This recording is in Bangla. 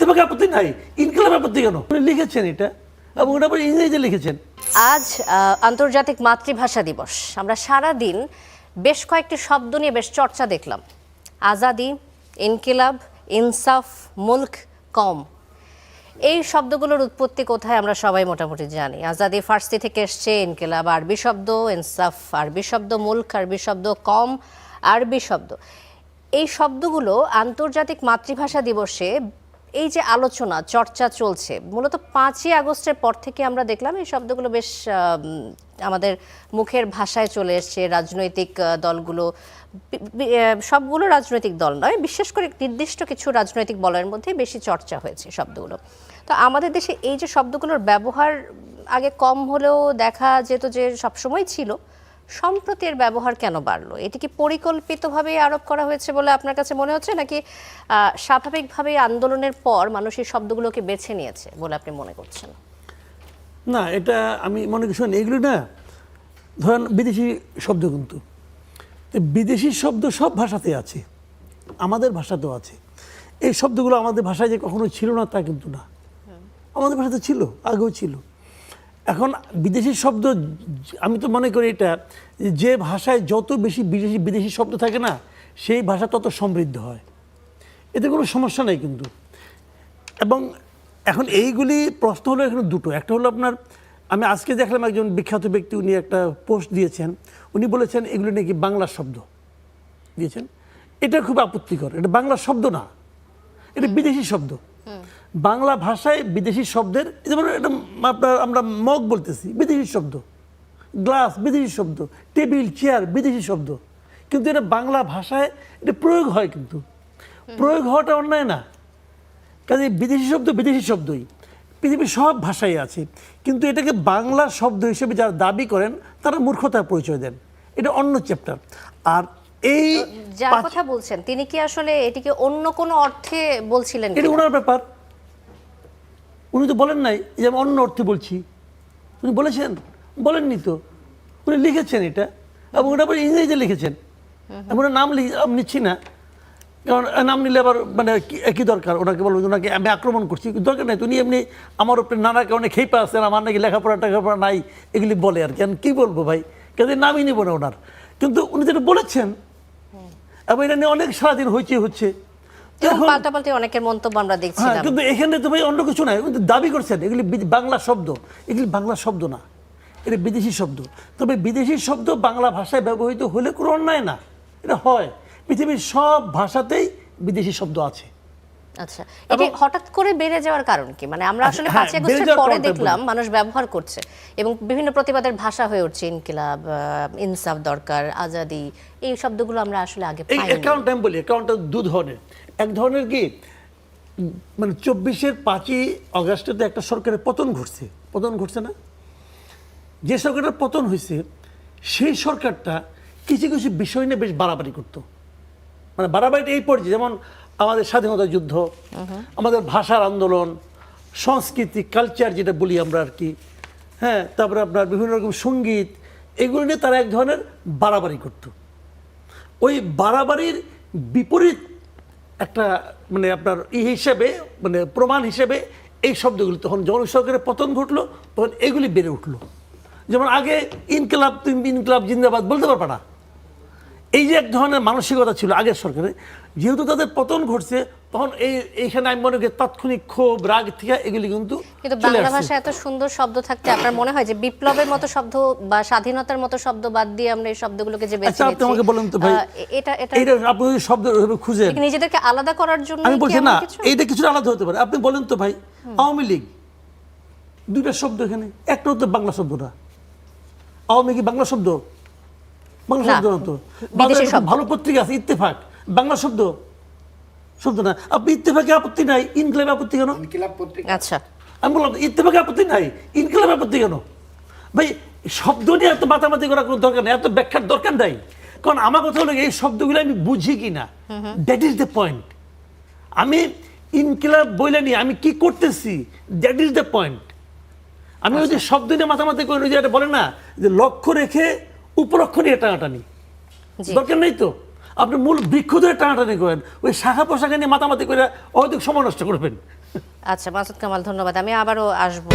ইত্তেফাকে আপত্তি নাই, ইনকিলাব আপত্তি কেন? উনি লিখেছেন এটা এবং ওটা আবার ইংরেজিতে লিখেছেন। আজ আন্তর্জাতিক মাতৃভাষা দিবস। আমরা সারা দিন বেশ কয়েকটি শব্দ নিয়ে বেশ চর্চা দেখলাম। আজাদি, ইনকিলাব, ইনসাফ, মুলক, কম। এই শব্দগুলোর উৎপত্তি কোথায় আমরা সবাই মোটামুটি জানি। আজাদি ফার্সি থেকে এসছে, ইনকিলাব আরবি শব্দ, ইনসাফ আরবি শব্দ, মুলক আরবি শব্দ, কম আরবি শব্দ। এই শব্দগুলো আন্তর্জাতিক মাতৃভাষা দিবসে এই যে আলোচনা চর্চা চলছে, মূলত 5ই আগস্টের পর থেকে আমরা দেখলাম এই শব্দগুলো বেশ আমাদের মুখের ভাষায় চলে এসছে। রাজনৈতিক দলগুলো, সবগুলো রাজনৈতিক দল নয়, বিশেষ করে নির্দিষ্ট কিছু রাজনৈতিক দলের মধ্যে বেশি চর্চা হয়েছে শব্দগুলো। তো আমাদের দেশে এই যে শব্দগুলোর ব্যবহার আগে কম হলেও দেখা যেত যে সবসময় ছিল, সম্প্রতি এর ব্যবহার কেন বাড়লো? এটি কি পরিকল্পিতভাবে আরোপ করা হয়েছে বলে আপনার কাছে মনে হচ্ছে, নাকি স্বাভাবিকভাবে আন্দোলনের পর মানুষ এই শব্দগুলোকে বেছে নিয়েছে বলে আপনি মনে করছেন? না, এটা আমি মনে করি শোন, এগুলো না ধরেন বিদেশি শব্দ, কিন্তু বিদেশি শব্দ সব ভাষাতে আছে, আমাদের ভাষাতেও আছে। এই শব্দগুলো আমাদের ভাষায় যে কখনো ছিল না তা কিন্তু না, আমাদের ভাষাতে ছিল, আগেও ছিল। এখন বিদেশি শব্দ, আমি তো মনে করি এটা, যে ভাষায় যত বেশি বিদেশি শব্দ থাকে না, সেই ভাষা তত সমৃদ্ধ হয়, এতে কোনো সমস্যা নেই কিন্তু। এবং এখন এইগুলি প্রশ্ন হলো এখানে দুটো। একটা হলো আপনার, আমি আজকে দেখলাম একজন বিখ্যাত ব্যক্তি, উনি একটা পোস্ট দিয়েছেন, উনি বলেছেন এগুলি নাকি বাংলা শব্দ দিয়েছেন। এটা খুব আপত্তিকর, এটা বাংলা শব্দ না, এটা বিদেশি শব্দ। বাংলা ভাষায় বিদেশি শব্দের, যেমন এটা আপনার আমরা মগ বলতেছি, বিদেশি শব্দ, গ্লাস বিদেশি শব্দ, টেবিল চেয়ার বিদেশি শব্দ, কিন্তু এটা বাংলা ভাষায় এটা প্রয়োগ হয়, কিন্তু প্রয়োগ হওয়াটা অন্যায় না। কাজে বিদেশি শব্দ বিদেশি শব্দই পৃথিবীর সব ভাষায় আছে, কিন্তু এটাকে বাংলা শব্দ হিসেবে যারা দাবি করেন তারা মূর্খতার পরিচয় দেন, এটা অন্য চ্যাপ্টার। আর এই যার কথা বলছেন তিনি কি আসলে এটিকে অন্য কোনো অর্থে বলছিলেন? এটা ওনার ব্যাপার, উনি তো বলেন নাই যে আমি অন্য অর্থে বলছি। উনি বলেছেন? বলেননি তো, উনি লিখেছেন এটা এবং ওটা আবার ইংরেজিতে লিখেছেন। আমি ওনার নাম নিচ্ছি না, কারণ নাম নিলে আবার মানে একই দরকার, ওনাকে বলবো ওনাকে আমি আক্রমণ করছি, দরকার নাই। তো উনি এমনি আমার উপরে নানা কারণে খেপে আসছেন, আমার নাকি লেখাপড়া টাকাপড়া নাই এগুলি বলে আর কি। আমি কী বলবো ভাই, কাজে নামই নেবো না ওনার, কিন্তু উনি যেটা বলেছেন এবং এটা নিয়ে অনেক সারাদিন হচ্ছে। পাল্টাপাল্টি অনেকের মন্তব্য আমরা দেখছি, কিন্তু এখানে তো ভাই অন্য কিছু নাই, কিন্তু দাবি করছেন এগুলি বাংলা শব্দ, এগুলি বাংলা শব্দ না, এটা বিদেশি শব্দ। তবে বিদেশি শব্দ বাংলা ভাষায় ব্যবহৃত হলে কোনো অন্যায় না, এটা হয়। পৃথিবীর সব ভাষাতেই বিদেশি শব্দ আছে। আচ্ছা, এটি হঠাৎ করে বেড়ে যাওয়ার কারণ কি? মানে আমরা আসলে 5 আগস্টের পরে দেখলাম মানুষ ব্যবহার করছে এবং বিভিন্ন প্রতিবাদের ভাষা হয়ে উঠছে। ইনকিলাব, ইনসাফ দরকার, আজাদি, এই শব্দগুলো আমরা আসলে আগে পাইনি। এই অ্যাকাউন্ট আমি বলি, অ্যাকাউন্টটা দু ধরনের। এক ধরনের কি, মানে 24-এর 5ই আগস্টে তো একটা সরকারের পতন ঘটছে না? যে সরকারের পতন হয়েছে সেই সরকারটা কিছু কিছু বিষয় নিয়ে বেশ বাড়াবাড়ি করতো, মানে বাড়াবাড়িটা এই পর্যায়ে, যেমন আমাদের স্বাধীনতা যুদ্ধ, আমাদের ভাষার আন্দোলন, সংস্কৃতি কালচার যেটা বলি আমরা আর কি, হ্যাঁ, তারপরে আপনার বিভিন্ন রকম সঙ্গীত, এগুলো নিয়ে তারা এক ধরনের বাড়াবাড়ি করত। ওই বাড়াবাড়ির বিপরীত একটা মানে আপনার হিসেবে, মানে প্রমাণ হিসেবে এই শব্দগুলি, তখন যখন সরকারের পতন ঘটলো তখন এগুলি বেড়ে উঠলো। যেমন আগে ইনকিলাব, তুমি ইনকিলাব জিন্দাবাদ বলতে পারবে না, এই যে এক ধরনের মানসিকতা ছিল আগের সরকারে। যেহেতু তাদের পতন ঘটছে তখন এইখানে আমি মনে করি তাৎক্ষণিক ক্ষোভ রাগ থেকে এগুলি কিন্তু বাংলা ভাষায় এত সুন্দর শব্দ থাকতে আপনার মনে হয় যে বিপ্লবের মতো শব্দ বা স্বাধীনতার মতো শব্দ বাদ দিয়ে আমরা এই শব্দগুলোকে যে বেছে নিয়েছি? আমাকে বলেন তো ভাই, এটা আপনি শব্দ খুঁজে নিজেদেরকে আলাদা করার জন্য আমি বলছি না, এইটা কিছু আলাদা হতে পারে। আপনি বলেন তো ভাই, আওয়ামী লীগ, দুইটা শব্দ এখানে, একটাও তো বাংলা শব্দ না। আওয়ামী লীগ বাংলা শব্দ? বাংলা শব্দ না তো। ভালো পত্রিকা আছে ইত্তেফাক, বাংলা শব্দ না। আপনি ইত্তেফাকে আপত্তি নাই, ইনকিলাবে আপত্তি কেন? আচ্ছা, আমি বললাম ইত্তেফাকে আপত্তি নাই, ইনকিলাবে আপত্তি কেন? ভাই শব্দ নিয়ে এত মাতামাতি করার কোনো দরকার নেই, এত ব্যাখ্যার দরকার নাই। কারণ আমার কথা হলো এই শব্দগুলো আমি বুঝি কিনা, দ্যাট ইজ দ্য পয়েন্ট। আমি ইনকিলাব বইলে নিয়ে আমি কি করতেছি, দ্যাট ইজ দ্য পয়েন্ট। আমি ওই যে শব্দ নিয়ে মাতামাতি করি, ওই যে এটা বলে না যে লক্ষ্য রেখে উপলক্ষ নিয়ে টানাটানি, দরকার নেই তো। আপনি মূল বৃক্ষ ধরে টানাটানি করেন, ওই শাখা পোশাখা নিয়ে মাতামাতি করে অহেতুক সময় নষ্ট করবেন। আচ্ছা মাসুদ কামাল, ধন্যবাদ। আমি আবারও আসবো।